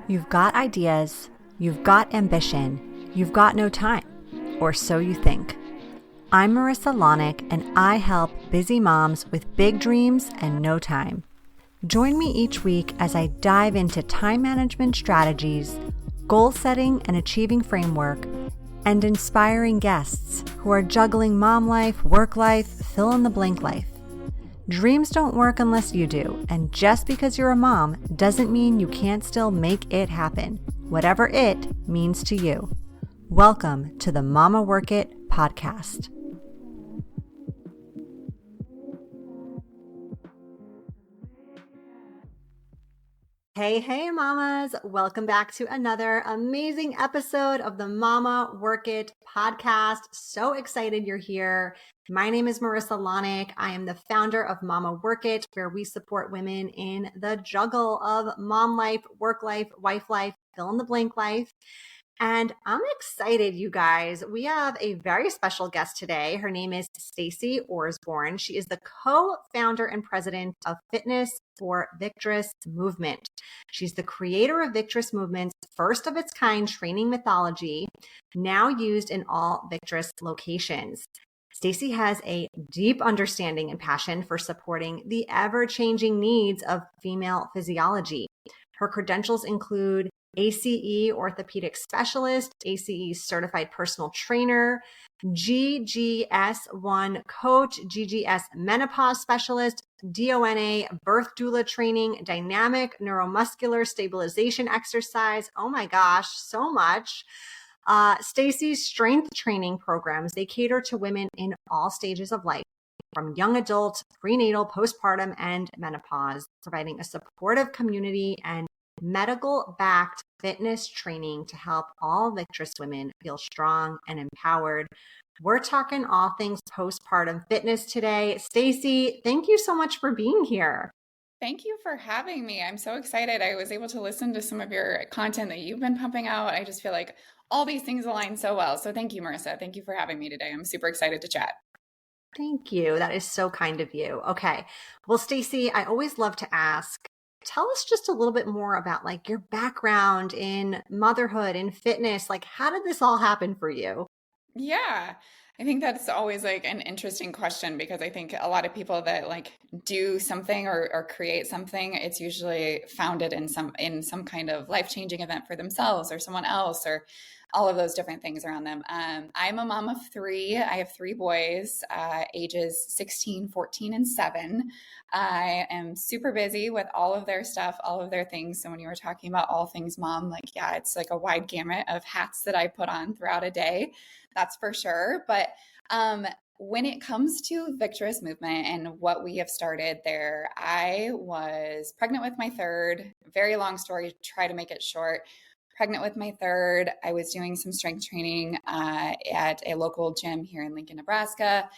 You've got ideas, you've got ambition, you've got no time, or so you think. I'm Marissa Lonick, and I help busy moms with big dreams and no time. Join me each week as I dive into time management strategies, goal setting and achieving framework, and inspiring guests who are juggling mom life, work life, fill in the blank life. Dreams don't work unless you do, and just because you're a mom doesn't mean you can't still make it happen, whatever it means to you. Welcome to the Mama Work It podcast. Hey, mamas. Welcome back to another amazing episode of the Mama Work It podcast. So excited you're here. My name is Marissa Lonick. I am the founder of Mama Work It, where we support women in the juggle of mom life, work life, wife life, fill in the blank life. And I'm excited, you guys. We have a very special guest today. Her name is Stacy Orsborn. She is the co-founder and president of Fitness for Victress Movement. She's the creator of Victress Movement's first of its kind training methodology, now used in all Victress locations. Stacy has a deep understanding and passion for supporting the ever-changing needs of female physiology. Her credentials include ACE orthopedic specialist, ACE certified personal trainer, GGS1 coach, GGS menopause specialist, DONA birth doula training, dynamic neuromuscular stabilization exercise. Oh my gosh, so much. Stacy's strength training programs, they cater to women in all stages of life, from young adult, prenatal, postpartum, and menopause, providing a supportive community and medical-backed fitness training to help all Victress women feel strong and empowered. We're talking all things postpartum fitness today. Stacy, thank you so much for being here. Thank you for having me. I'm so excited. I was able to listen to some of your content that you've been pumping out. I just feel like all these things align so well. So thank you, Marissa. Thank you for having me today. I'm super excited to chat. Thank you. That is so kind of you. Okay. Well, Stacy, I always love to ask, tell us just a little bit more about like your background in motherhood and fitness. Like, how did this all happen for you? Yeah, I think that's always like an interesting question because I think a lot of people that like do something or create something, it's usually founded in some kind of life-changing event for themselves or someone else or all of those different things around them. I'm a mom of three. I have three boys, ages 16, 14, and 7. I am super busy with all of their stuff, all of their things. So when you were talking about all things mom, like, yeah, it's like a wide gamut of hats that I put on throughout a day. That's for sure. But when it comes to Victress Movement and what we have started there, I was pregnant with my third. Very long story, try to make it short. Pregnant with my third, I was doing some strength training at a local gym here in Lincoln, Nebraska.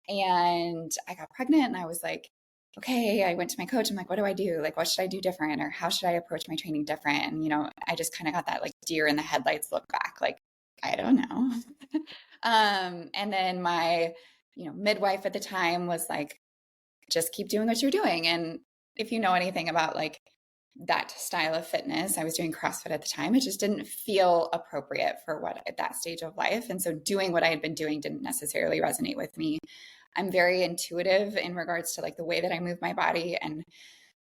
And I got pregnant and I was like, okay, I went to my coach. I'm like, what do I do? Like, what should I do different? Or how should I approach my training different? And, I just kind of got that like deer in the headlights look back. Like, I don't know. And then my, midwife at the time was like, just keep doing what you're doing. And if you know anything about like that style of fitness, I was doing CrossFit at the time. It just didn't feel appropriate for what at that stage of life. And so doing what I had been doing didn't necessarily resonate with me. I'm very intuitive in regards to like the way that I move my body and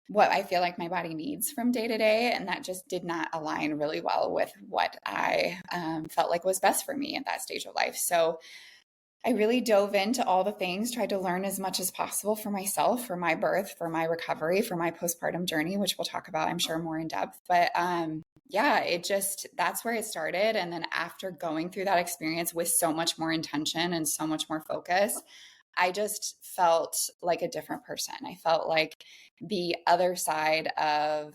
what I feel like my body needs from day to day. And that just did not align really well with what I felt like was best for me at that stage of life. So I really dove into all the things, tried to learn as much as possible for myself, for my birth, for my recovery, for my postpartum journey, which we'll talk about, I'm sure, more in depth. But that's where it started. And then after going through that experience with so much more intention and so much more focus, I just felt like a different person. I felt like the other side of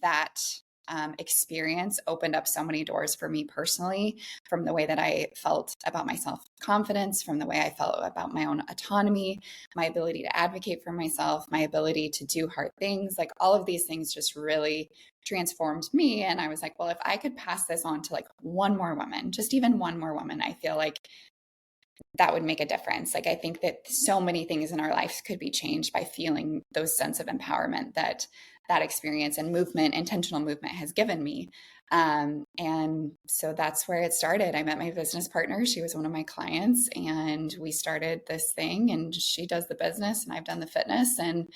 that experience opened up so many doors for me personally, from the way that I felt about my self-confidence, from the way I felt about my own autonomy, my ability to advocate for myself, my ability to do hard things. Like all of these things just really transformed me. And I was like, well, if I could pass this on to like one more woman, just even one more woman, I feel like that would make a difference. Like, I think that so many things in our lives could be changed by feeling those sense of empowerment that that experience and movement, intentional movement has given me. And so that's where it started. I met my business partner. She was one of my clients, and we started this thing, and she does the business and I've done the fitness. And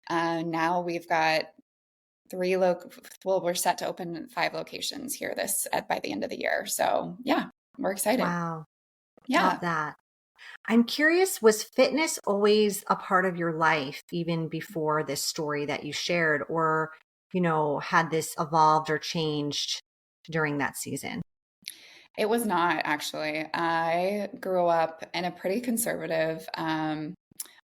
now we've got we're set to open 5 locations here by the end of the year. So yeah, we're excited. Wow. Yeah. Love that. I'm curious, was fitness always a part of your life, even before this story that you shared, or, had this evolved or changed during that season? It was not actually. I grew up in a pretty conservative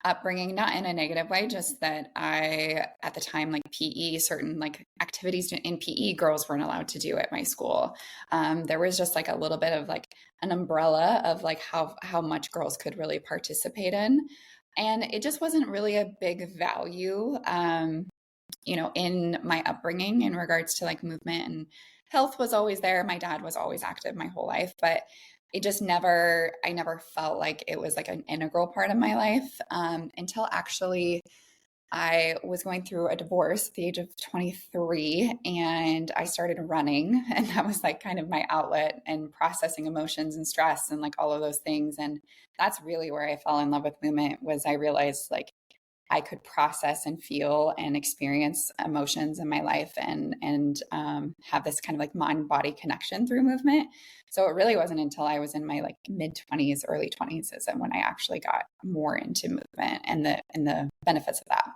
upbringing, not in a negative way, just that at the time, like PE, certain like activities in PE, girls weren't allowed to do at my school. There was just like a little bit of like an umbrella of like how much girls could really participate in. And it just wasn't really a big value, in my upbringing in regards to like movement, and health was always there. My dad was always active my whole life, but I never felt like it was like an integral part of my life, until actually I was going through a divorce at the age of 23, and I started running, and that was like kind of my outlet and processing emotions and stress and like all of those things. And that's really where I fell in love with movement. Was I realized like I could process and feel and experience emotions in my life, and have this kind of like mind body connection through movement. So it really wasn't until I was in my like mid 20s, early 20s, is when I actually got more into movement and the benefits of that.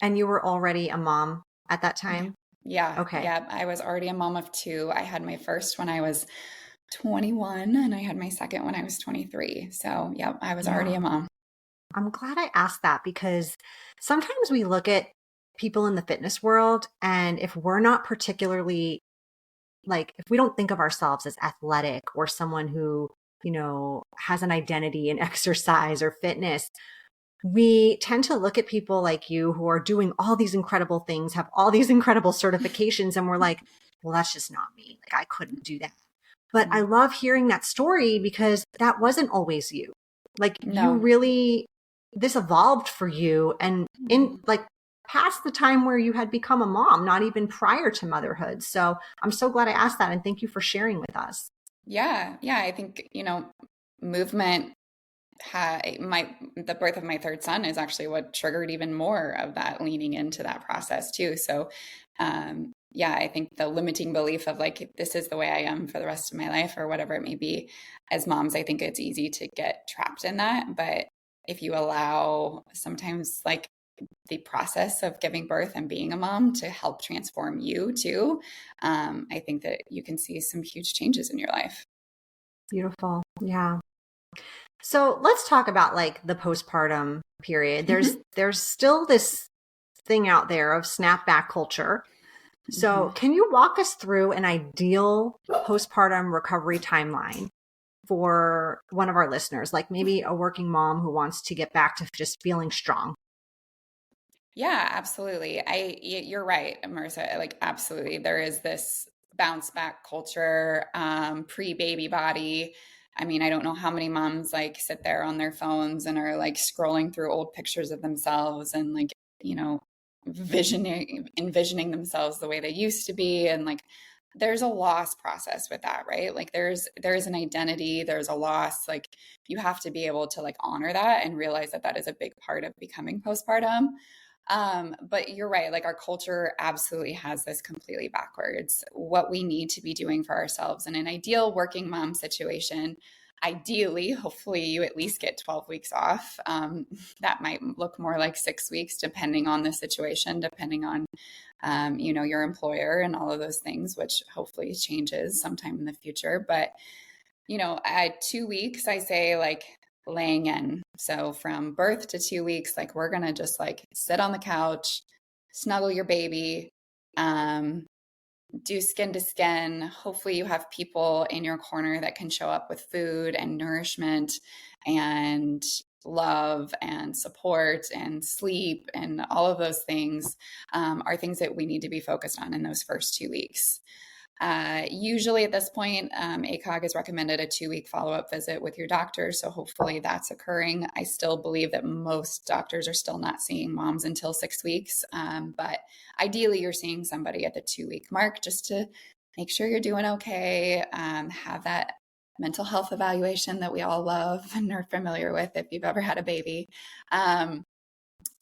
And you were already a mom at that time? Yeah. Okay. Yeah. I was already a mom of 2. I had my first when I was 21, and I had my second when I was 23. So yeah, I was already Yeah. a mom. I'm glad I asked that, because sometimes we look at people in the fitness world, and if we're not particularly, like, if we don't think of ourselves as athletic or someone who, has an identity in exercise or fitness, we tend to look at people like you who are doing all these incredible things, have all these incredible certifications, and we're like, well, that's just not me. Like, I couldn't do that. But I love hearing that story, because that wasn't always you. Like, you No. really, this evolved for you, and in like past the time where you had become a mom, not even prior to motherhood. So I'm so glad I asked that. And thank you for sharing with us. Yeah. Yeah. I think, movement the birth of my third son is actually what triggered even more of that leaning into that process too. So, yeah, I think the limiting belief of like, this is the way I am for the rest of my life or whatever it may be, as moms, I think it's easy to get trapped in that. But if you allow sometimes like the process of giving birth and being a mom to help transform you too, I think that you can see some huge changes in your life. Beautiful. Yeah. So let's talk about like the postpartum period. There's Hmm. there's still this thing out there of snapback culture. So Hmm. can you walk us through an ideal postpartum recovery timeline for one of our listeners, like maybe a working mom who wants to get back to just feeling strong? Yeah, absolutely. You're right, Marissa. Like, absolutely. There is this bounce back culture, pre-baby body. I mean, I don't know how many moms like sit there on their phones and are like scrolling through old pictures of themselves and like, you know, envisioning themselves the way they used to be. And like, there's a loss process with that, right? Like there's an identity, there's a loss. Like you have to be able to like honor that and realize that that is a big part of becoming postpartum. But you're right, like our culture absolutely has this completely backwards. What we need to be doing for ourselves in an ideal working mom situation, ideally, hopefully you at least get 12 weeks off. That might look more like 6 weeks, depending on the situation, depending on, your employer and all of those things, which hopefully changes sometime in the future. But at 2 weeks, I say like laying in. So from birth to 2 weeks, like we're going to just like sit on the couch, snuggle your baby, um, do skin to skin. Hopefully, you have people in your corner that can show up with food and nourishment and love and support and sleep, and all of those things are things that we need to be focused on in those first 2 weeks. Usually at this point, ACOG has recommended a 2-week follow-up visit with your doctor. So hopefully that's occurring. I still believe that most doctors are still not seeing moms until 6 weeks. But ideally you're seeing somebody at the 2-week mark just to make sure you're doing okay. Have that mental health evaluation that we all love and are familiar with if you've ever had a baby.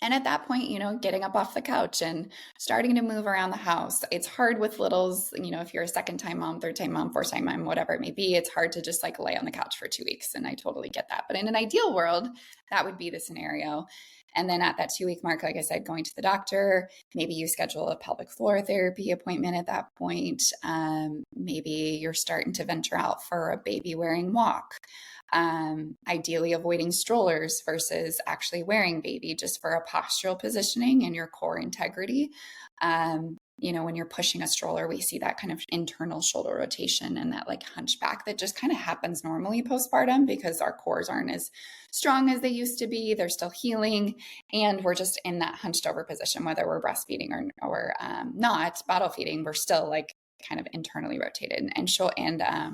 And at that point, getting up off the couch and starting to move around the house. It's hard with littles, if you're a second time mom, third time mom, fourth time mom, whatever it may be, it's hard to just like lay on the couch for 2 weeks. And I totally get that. But in an ideal world, that would be the scenario. And then at that 2-week mark, like I said, going to the doctor, maybe you schedule a pelvic floor therapy appointment at that point. Maybe you're starting to venture out for a baby wearing walk. Ideally avoiding strollers versus actually wearing baby just for a postural positioning and your core integrity. When you're pushing a stroller, we see that kind of internal shoulder rotation and that like hunchback that just kind of happens normally postpartum because our cores aren't as strong as they used to be. They're still healing. And we're just in that hunched over position, whether we're breastfeeding or not bottle feeding, we're still like kind of internally rotated and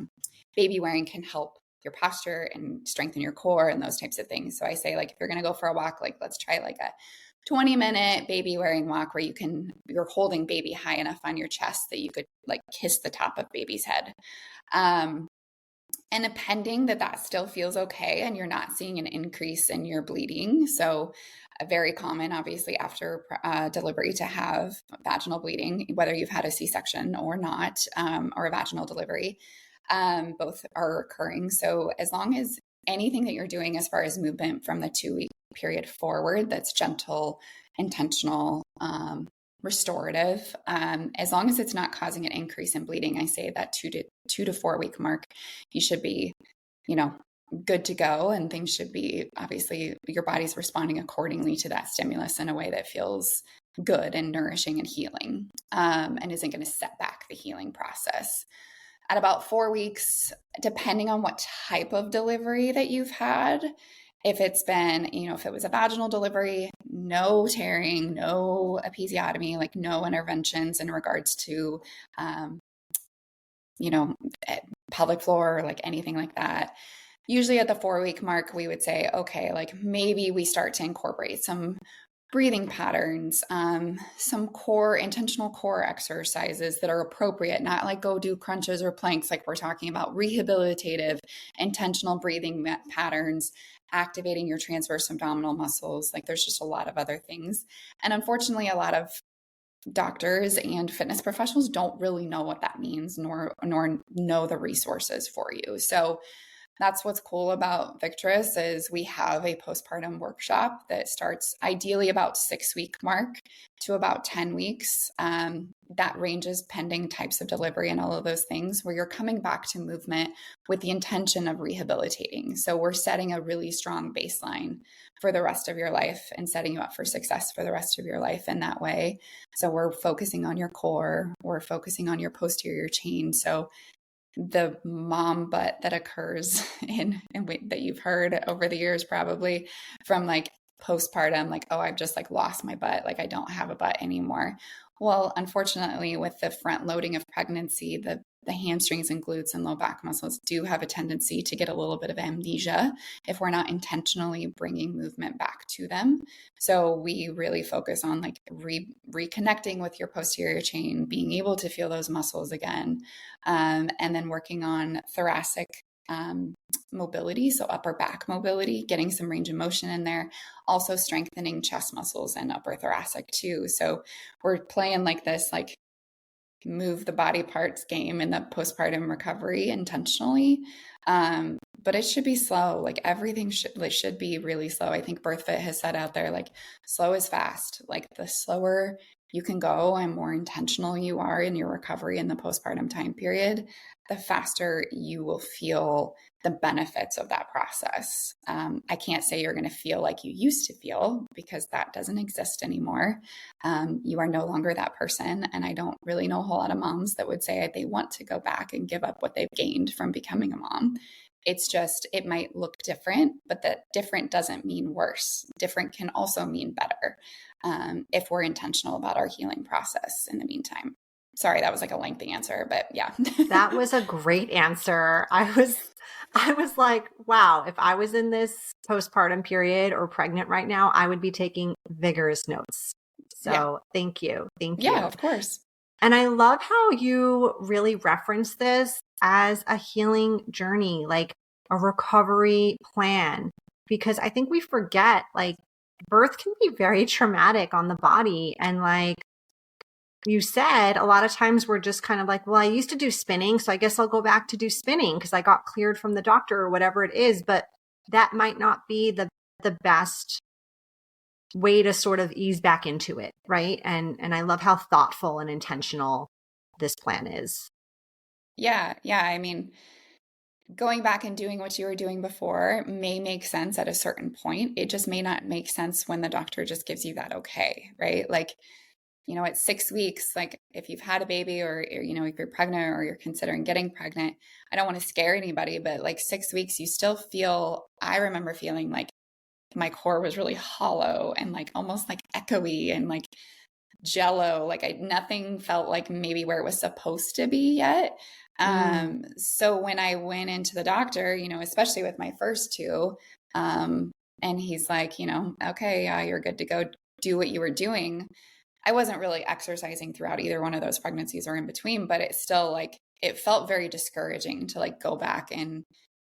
baby wearing can help your posture and strengthen your core and those types of things. So I say like, if you're going to go for a walk, like let's try like a 20-minute baby wearing walk where you're holding baby high enough on your chest that you could like kiss the top of baby's head. And depending that still feels okay and you're not seeing an increase in your bleeding. So very common, obviously, after delivery to have vaginal bleeding, whether you've had a C-section or not, or a vaginal delivery. Both are occurring. So as long as anything that you're doing as far as movement from the 2-week period forward, that's gentle, intentional, restorative, as long as it's not causing an increase in bleeding, I say that 2 to 4 week mark, you should be, good to go. And things should be, obviously, your body's responding accordingly to that stimulus in a way that feels good and nourishing and healing, and isn't going to set back the healing process. At about 4 weeks, depending on what type of delivery that you've had, if it's been, if it was a vaginal delivery, no tearing, no episiotomy, like no interventions in regards to, pelvic floor, like anything like that. Usually at the 4-week mark, we would say, okay, like maybe we start to incorporate some breathing patterns, some intentional core exercises that are appropriate, not like go do crunches or planks. Like we're talking about rehabilitative, intentional breathing patterns, activating your transverse abdominal muscles. Like there's just a lot of other things. And unfortunately, a lot of doctors and fitness professionals don't really know what that means, nor know the resources for you. So that's what's cool about Victress is we have a postpartum workshop that starts ideally about 6-week mark to about 10 weeks. That ranges pending types of delivery and all of those things where you're coming back to movement with the intention of rehabilitating. So we're setting a really strong baseline for the rest of your life and setting you up for success for the rest of your life in that way. So we're focusing on your core, we're focusing on your posterior chain. So the mom butt that occurs that you've heard over the years, probably from like postpartum, like, oh, I've just like lost my butt. Like I don't have a butt anymore. Well, unfortunately, with the front loading of pregnancy, the hamstrings and glutes and low back muscles do have a tendency to get a little bit of amnesia if we're not intentionally bringing movement back to them. So we really focus on like reconnecting with your posterior chain, being able to feel those muscles again, and then working on thoracic mobility, so upper back mobility, getting some range of motion in there, also strengthening chest muscles and upper thoracic too. So we're playing like this, like move the body parts game in the postpartum recovery intentionally. But it should be slow. Like everything should be really slow. I think BirthFit has said out there, like slow is fast. Like the slower you can go and more intentional you are in your recovery in the postpartum time period, the faster you will feel the benefits of that process. I can't say you're going to feel like you used to feel because that doesn't exist anymore. You are no longer that person. And I don't really know a whole lot of moms that would say they want to go back and give up what they've gained from becoming a mom. It's just, it might look different, but that different doesn't mean worse. Different can also mean better if we're intentional about our healing process in the meantime. Sorry, that was like a lengthy answer, but yeah. That was a great answer. I was like, wow, if I was in this postpartum period or pregnant right now, I would be taking vigorous notes. Yeah. So thank you. Thank Yeah, you. of course. And I love how you really reference this as a healing journey, like a recovery plan, because I think we forget like birth can be very traumatic on the body. And like you said, a lot of times we're just kind of like, well, I used to do spinning, so I guess I'll go back to do spinning because I got cleared from the doctor or whatever it is. But that might not be the best way to sort of ease back into it, right? And I love how thoughtful and intentional this plan is. Yeah. Yeah. I mean, going back and doing what you were doing before may make sense at a certain point. It just may not make sense when the doctor just gives you that okay, right? Like, at 6 weeks, like if you've had a baby or if you're pregnant or you're considering getting pregnant, I don't want to scare anybody, but like 6 weeks, you still feel, I remember feeling like my core was really hollow and like almost like echoey and like jello. Like nothing felt like maybe where it was supposed to be yet. So when I went into the doctor, especially with my first two, and he's like, okay, yeah, you're good to go do what you were doing. I wasn't really exercising throughout either one of those pregnancies or in between, but it still like, it felt very discouraging to like go back and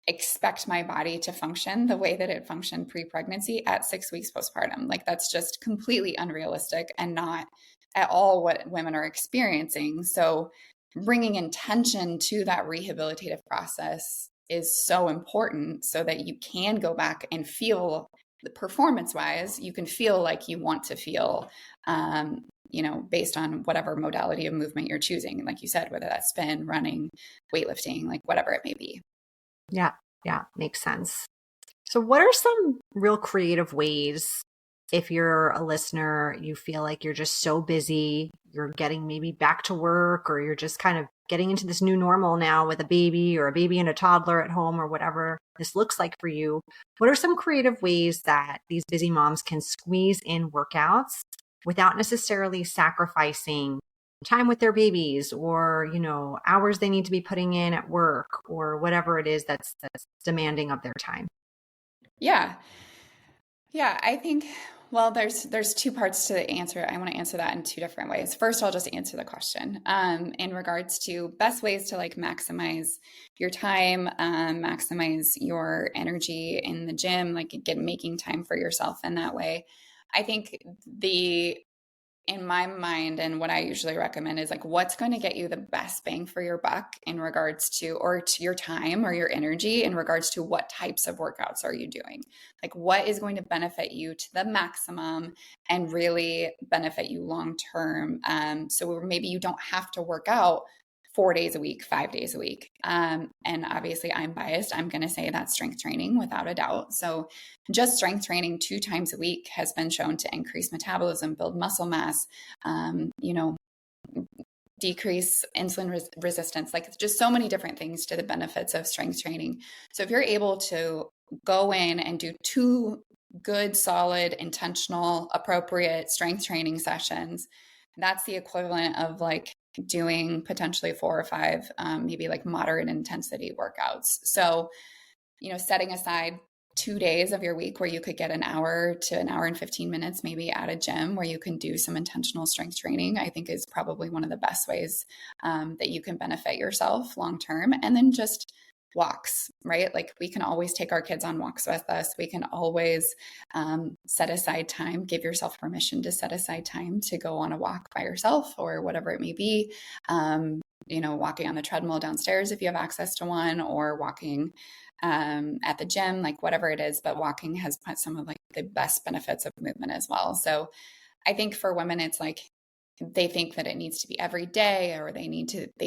expect my body to function the way that it functioned pre-pregnancy at 6 weeks postpartum. Like that's just completely unrealistic and not at all what women are experiencing. So bringing intention to that rehabilitative process is so important so that you can go back and feel performance wise, you can feel like you want to feel, based on whatever modality of movement you're choosing. Like you said, whether that's spin, running, weightlifting, like whatever it may be. Yeah. Yeah. Makes sense. So what are some real creative ways if you're a listener, you feel like you're just so busy, you're getting maybe back to work, or you're just kind of getting into this new normal now with a baby or a baby and a toddler at home or whatever this looks like for you? What are some creative ways that these busy moms can squeeze in workouts without necessarily sacrificing time with their babies or, hours they need to be putting in at work or whatever it is that's demanding of their time? Yeah. Yeah, I think, well, there's two parts to the answer. I want to answer that in two different ways. First, I'll just answer the question in regards to best ways to like maximize your time, maximize your energy in the gym, like making time for yourself in that way. I think in my mind, and what I usually recommend is like what's going to get you the best bang for your buck in regards to, or to your time or your energy in regards to what types of workouts are you doing? Like what is going to benefit you to the maximum and really benefit you long term. So maybe you don't have to work out 4 days a week, 5 days a week. And obviously I'm biased. I'm going to say that's strength training without a doubt. So just strength training 2 times a week has been shown to increase metabolism, build muscle mass, decrease insulin resistance, like just so many different things to the benefits of strength training. So if you're able to go in and do 2 good, solid, intentional, appropriate strength training sessions, that's the equivalent of like doing potentially 4 or 5, maybe like moderate intensity workouts. So, setting aside 2 days of your week where you could get an hour to an hour and 15 minutes, maybe at a gym where you can do some intentional strength training, I think is probably one of the best ways that you can benefit yourself long term. And then just walks, right? Like we can always take our kids on walks with us. We can always set aside time, give yourself permission to set aside time to go on a walk by yourself or whatever it may be. Walking on the treadmill downstairs if you have access to one, or walking at the gym, like whatever it is. But walking has some of like the best benefits of movement as well. So I think for women, it's like they think that it needs to be every day, or they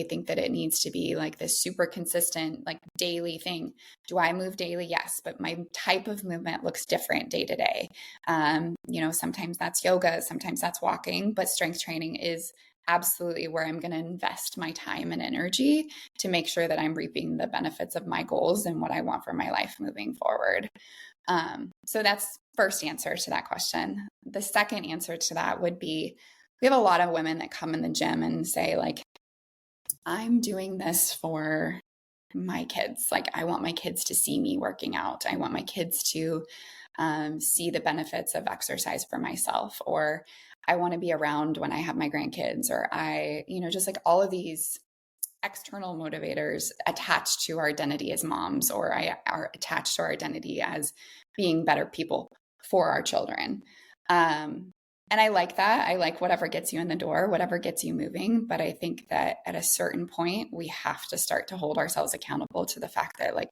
think that it needs to be like this super consistent, like daily thing. Do I move daily? Yes. But my type of movement looks different day to day. Sometimes that's yoga, sometimes that's walking, but strength training is absolutely where I'm going to invest my time and energy to make sure that I'm reaping the benefits of my goals and what I want for my life moving forward. So that's first answer to that question. The second answer to that would be, we have a lot of women that come in the gym and say like, I'm doing this for my kids. Like, I want my kids to see me working out. I want my kids to see the benefits of exercise for myself, or I want to be around when I have my grandkids, or just like all of these external motivators attached to our identity as moms, or are attached to our identity as being better people for our children. And I like that. I like whatever gets you in the door, whatever gets you moving. But I think that at a certain point, we have to start to hold ourselves accountable to the fact that, like,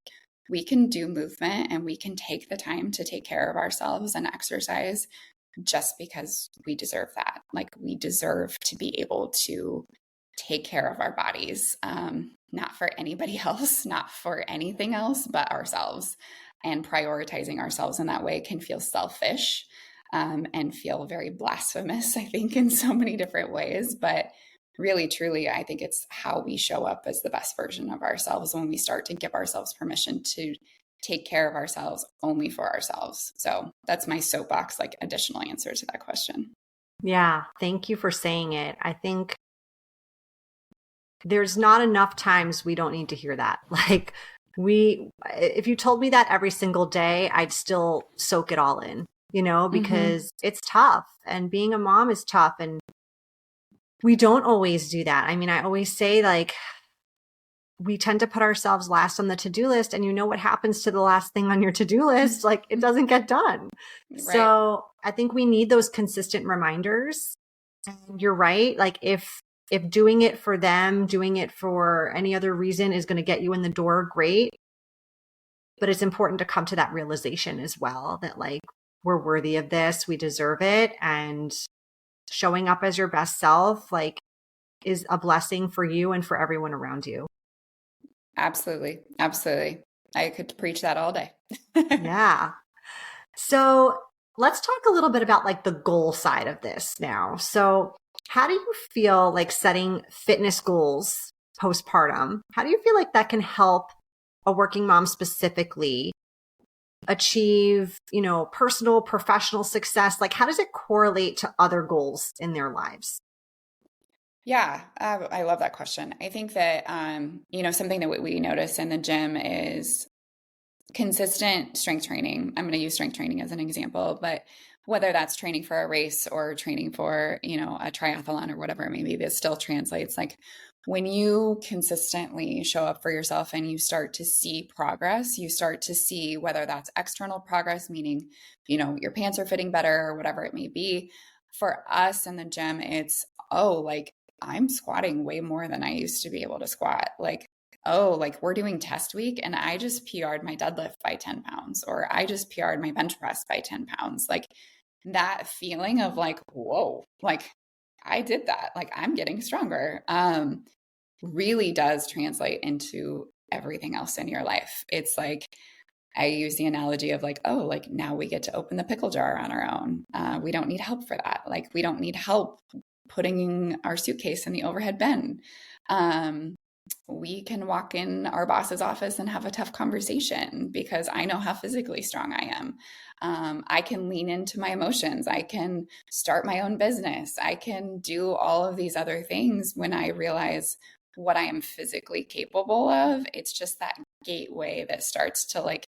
we can do movement and we can take the time to take care of ourselves and exercise just because we deserve that. Like, we deserve to be able to take care of our bodies, not for anybody else, not for anything else but ourselves. And prioritizing ourselves in that way can feel selfish, and feel very blasphemous, I think, in so many different ways. But really, truly, I think it's how we show up as the best version of ourselves when we start to give ourselves permission to take care of ourselves only for ourselves. So that's my soapbox, like, additional answer to that question. Yeah. Thank you for saying it. I think there's not enough times we don't need to hear that. Like, if you told me that every single day, I'd still soak it all in, because it's tough, and being a mom is tough, and we don't always do that. I mean, I always say, like, we tend to put ourselves last on the to-do list, and what happens to the last thing on your to-do list? Like, it doesn't get done. Right. So I think we need those consistent reminders. And you're right. Like, if doing it for them, doing it for any other reason is going to get you in the door, great. But it's important to come to that realization as well, that, like, we're worthy of this, we deserve it. And showing up as your best self, like, is a blessing for you and for everyone around you. Absolutely. Absolutely. I could preach that all day. Yeah. So let's talk a little bit about, like, the goal side of this now. So how do you feel like setting fitness goals postpartum? How do you feel like that can help a working mom specifically achieve, personal, professional success? Like, how does it correlate to other goals in their lives? Yeah, I love that question. I think that, something that we notice in the gym is consistent strength training. I'm going to use strength training as an example, but whether that's training for a race or training for, a triathlon or whatever it may be, this still translates. Like, when you consistently show up for yourself and you start to see progress, you start to see whether that's external progress, meaning, your pants are fitting better or whatever it may be. For us in the gym, it's, like, I'm squatting way more than I used to be able to squat. Like, like, we're doing test week and I just PR'd my deadlift by 10 pounds, or I just PR'd my bench press by 10 pounds. Like, that feeling of, like, whoa, like, I did that. Like, I'm getting stronger. Really does translate into everything else in your life. It's like, I use the analogy of, like, like, now we get to open the pickle jar on our own. We don't need help for that. Like, we don't need help putting our suitcase in the overhead bin. We can walk in our boss's office and have a tough conversation because I know how physically strong I am. I can lean into my emotions. I can start my own business. I can do all of these other things when I realize what I am physically capable of. It's just that gateway that starts to, like,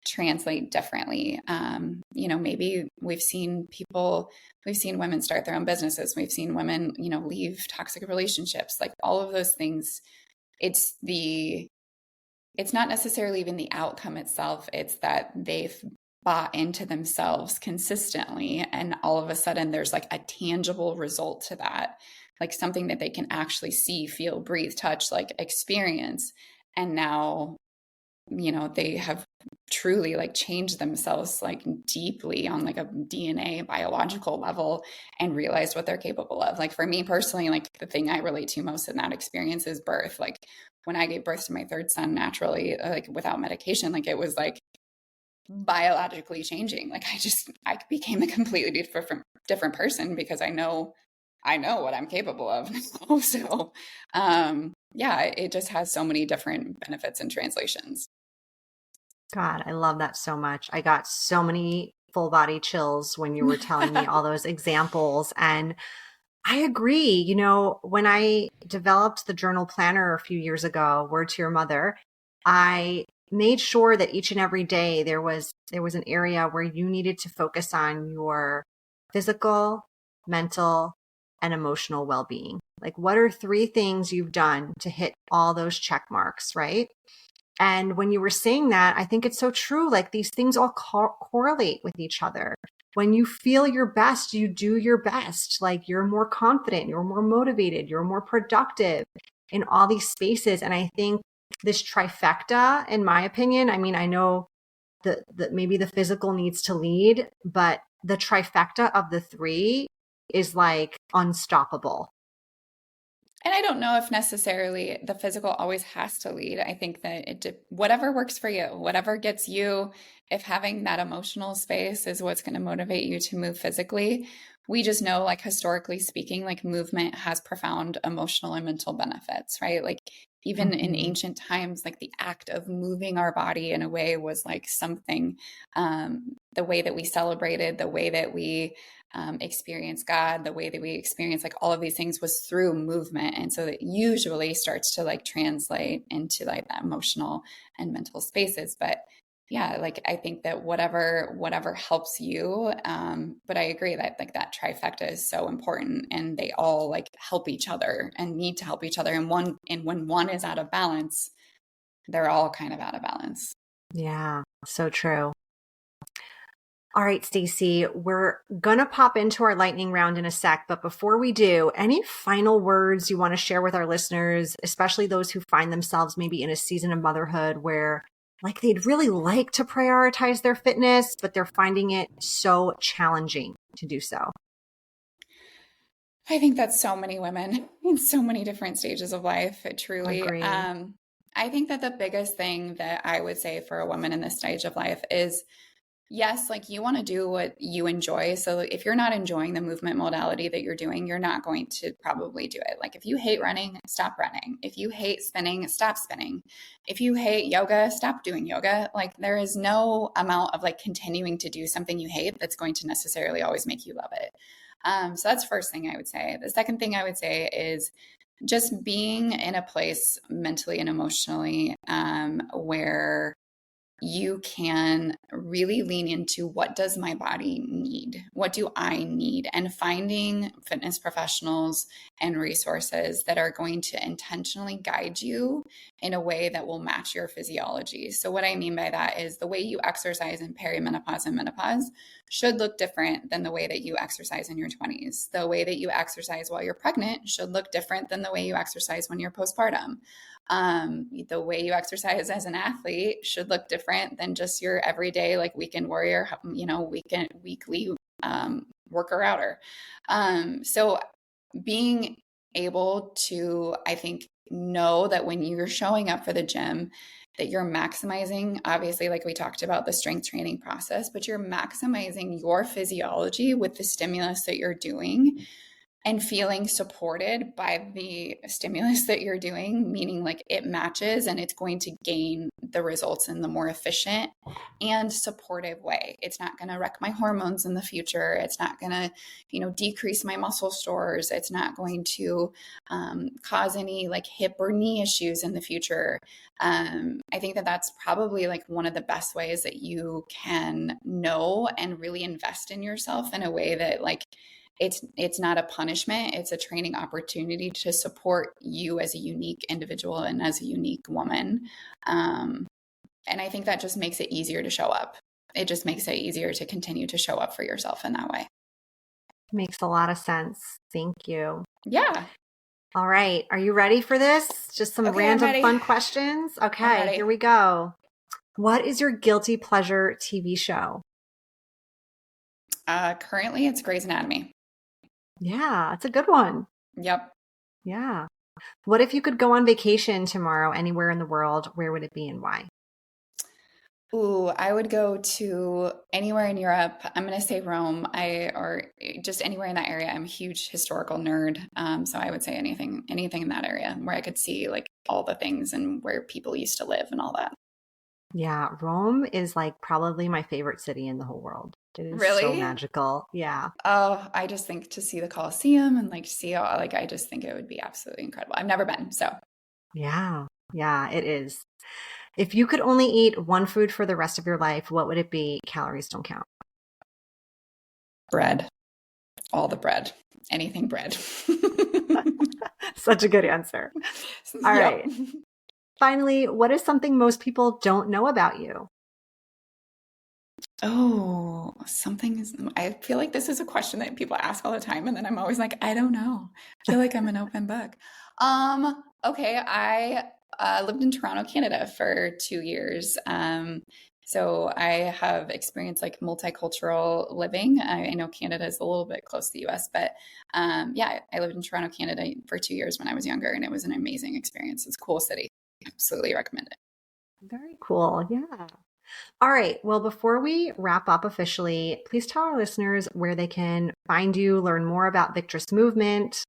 translate differently. Maybe we've seen women start their own businesses. We've seen women, leave toxic relationships, like, all of those things. It's not necessarily even the outcome itself. It's that they've bought into themselves consistently. And all of a sudden there's, like, a tangible result to that, like something that they can actually see, feel, breathe, touch, like, experience. And now, they have truly, like, changed themselves, like, deeply on, like, a DNA biological level, and realized what they're capable of. Like, for me personally, like, the thing I relate to most in that experience is birth. Like, when I gave birth to my third son naturally, like, without medication, like, it was, like, biologically changing. Like, I became a completely different person because I know what I'm capable of now. So, yeah, it just has so many different benefits and translations. God, I love that so much. I got so many full body chills when you were telling me all those examples. And I agree. When I developed the journal planner a few years ago, Word to Your Mother, I made sure that each and every day there was an area where you needed to focus on your physical, mental, and emotional well-being. Like, what are three things you've done to hit all those check marks, right? And when you were saying that, I think it's so true. Like, these things all correlate with each other. When you feel your best, you do your best. Like, you're more confident, you're more motivated, you're more productive in all these spaces. And I think this trifecta, in my opinion, I mean, I know that maybe the physical needs to lead, but the trifecta of the three is like unstoppable. And I don't know if necessarily the physical always has to lead. I think that whatever works for you, whatever gets you, if having that emotional space is what's going to motivate you to move physically, we just know, like, historically speaking, like, movement has profound emotional and mental benefits, right? Like, even in ancient times, like, the act of moving our body in a way was like something, the way that we celebrated, the way that we experience God, the way that we experience like all of these things was through movement. And so it usually starts to like translate into like that emotional and mental spaces. But yeah, like I think that whatever helps you. But I agree that like that trifecta is so important, and they all like help each other and need to help each other. And when one is out of balance, they're all kind of out of balance. Yeah, so true. All right, Stacy, we're going to pop into our lightning round in a sec. But before we do, any final words you want to share with our listeners, especially those who find themselves maybe in a season of motherhood where like they'd really like to prioritize their fitness, but they're finding it so challenging to do so? I think that's so many women in so many different stages of life, truly. Agree. I think that the biggest thing that I would say for a woman in this stage of life is yes, like you want to do what you enjoy. So if you're not enjoying the movement modality that you're doing, you're not going to probably do it. Like if you hate running, stop running. If you hate spinning, stop spinning. If you hate yoga, stop doing yoga. Like there is no amount of like continuing to do something you hate that's going to necessarily always make you love it. So that's the first thing I would say. The second thing I would say is just being in a place mentally and emotionally where you can really lean into what does my body need? What do I need? And finding fitness professionals and resources that are going to intentionally guide you in a way that will match your physiology. So what I mean by that is the way you exercise in perimenopause and menopause should look different than the way that you exercise in your 20s. The way that you exercise while you're pregnant should look different than the way you exercise when you're postpartum. The way you exercise as an athlete should look different than just your everyday like weekend warrior, weekly worker outer. So being able to, I think, know that when you're showing up for the gym, that you're maximizing, obviously, like we talked about the strength training process, but you're maximizing your physiology with the stimulus that you're doing and feeling supported by the stimulus that you're doing, meaning like it matches and it's going to gain the results in the more efficient and supportive way. It's not going to wreck my hormones in the future. It's not going to, decrease my muscle stores. It's not going to cause any like hip or knee issues in the future. I think that that's probably like one of the best ways that you can know and really invest in yourself in a way that like it's not a punishment. It's a training opportunity to support you as a unique individual and as a unique woman. And I think that just makes it easier to show up. It just makes it easier to continue to show up for yourself in that way. Makes a lot of sense. Thank you. Yeah. All right. Are you ready for this? Just some Okay, I'm random ready. fun questions. I'm Okay, ready. here we go. What is your guilty pleasure TV show? Currently, it's Grey's Anatomy. Yeah, it's a good one. Yep. Yeah. What if you could go on vacation tomorrow anywhere in the world? Where would it be and why? Ooh, I would go to anywhere in Europe. I'm going to say Rome. Or just anywhere in that area. I'm a huge historical nerd. So I would say anything in that area where I could see like all the things and where people used to live and all that. Yeah, Rome is like probably my favorite city in the whole world. It is so Really? magical. Yeah. Oh, I just think to see the Colosseum and like see all, like, I just think it would be absolutely incredible. I've never been, so Yeah. Yeah, it is. If you could only eat one food for the rest of your life, what would it be? Calories don't count. bread, all the bread, anything bread. Such a good answer. All Yep. right. Finally, what is something most people don't know about you? Oh, something is, I feel like this is a question that people ask all the time, and then I'm always like, I don't know. I feel like I'm an open book. Okay, I lived in Toronto, Canada for 2 years. So I have experienced like multicultural living. I know Canada is a little bit close to the US, but yeah, I lived in Toronto, Canada for 2 years when I was younger, and it was an amazing experience. It's a cool city. Absolutely recommend it. Very cool. Yeah. All right. Well, before we wrap up officially, please tell our listeners where they can find you, learn more about Victress Movement.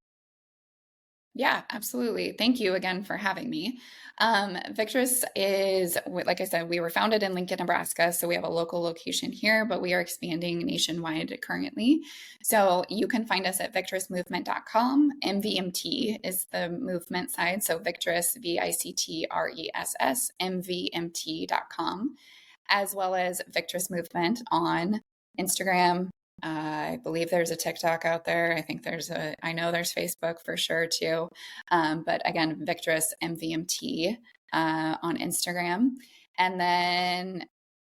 Yeah, absolutely. Thank you again for having me. Victress is, like I said, we were founded in Lincoln, Nebraska. So we have a local location here, but we are expanding nationwide currently. So you can find us at victressmovement.com. MVMT is the movement side. So Victress, VICTRESS, MVMT.com, as well as Victress Movement on Instagram. I believe there's a TikTok out there. I know there's Facebook for sure too. But again, Victress MVMT on Instagram. And then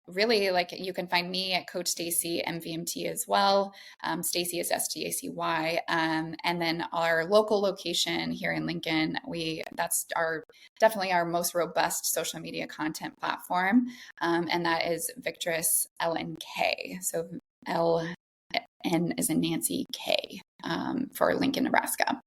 really, like, you can find me at Coach Stacy MVMT as well. Stacy is STACY. And then our local location here in Lincoln, that's definitely our most robust social media content platform. And that is Victress LNK. So N is in Nancy, K, for Lincoln, Nebraska.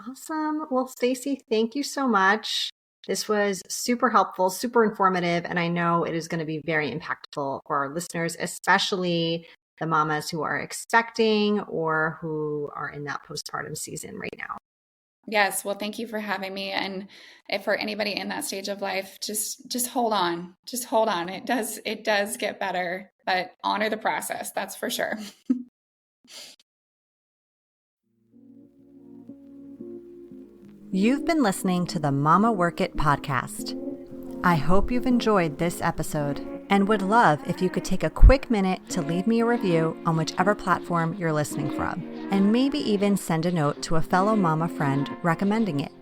Awesome. Well, Stacy, thank you so much. This was super helpful, super informative, and I know it is going to be very impactful for our listeners, especially the mamas who are expecting or who are in that postpartum season right now. Yes. Well, thank you for having me. And if for anybody in that stage of life, just hold on. Just hold on. It does get better, but honor the process. That's for sure. You've been listening to the Mama Work It podcast. I hope you've enjoyed this episode and would love if you could take a quick minute to leave me a review on whichever platform you're listening from, and maybe even send a note to a fellow mama friend recommending it.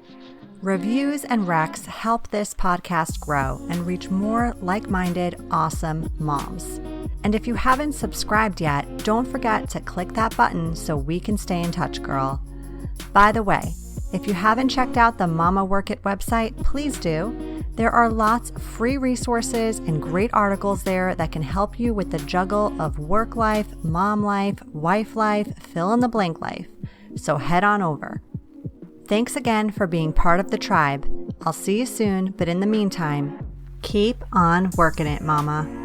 Reviews and recs help this podcast grow and reach more like-minded, awesome moms. And if you haven't subscribed yet, don't forget to click that button so we can stay in touch, girl. By the way, if you haven't checked out the Mama Work It website, please do. There are lots of free resources and great articles there that can help you with the juggle of work life, mom life, wife life, fill in the blank life. So head on over. Thanks again for being part of the tribe. I'll see you soon, but in the meantime, keep on working it, mama.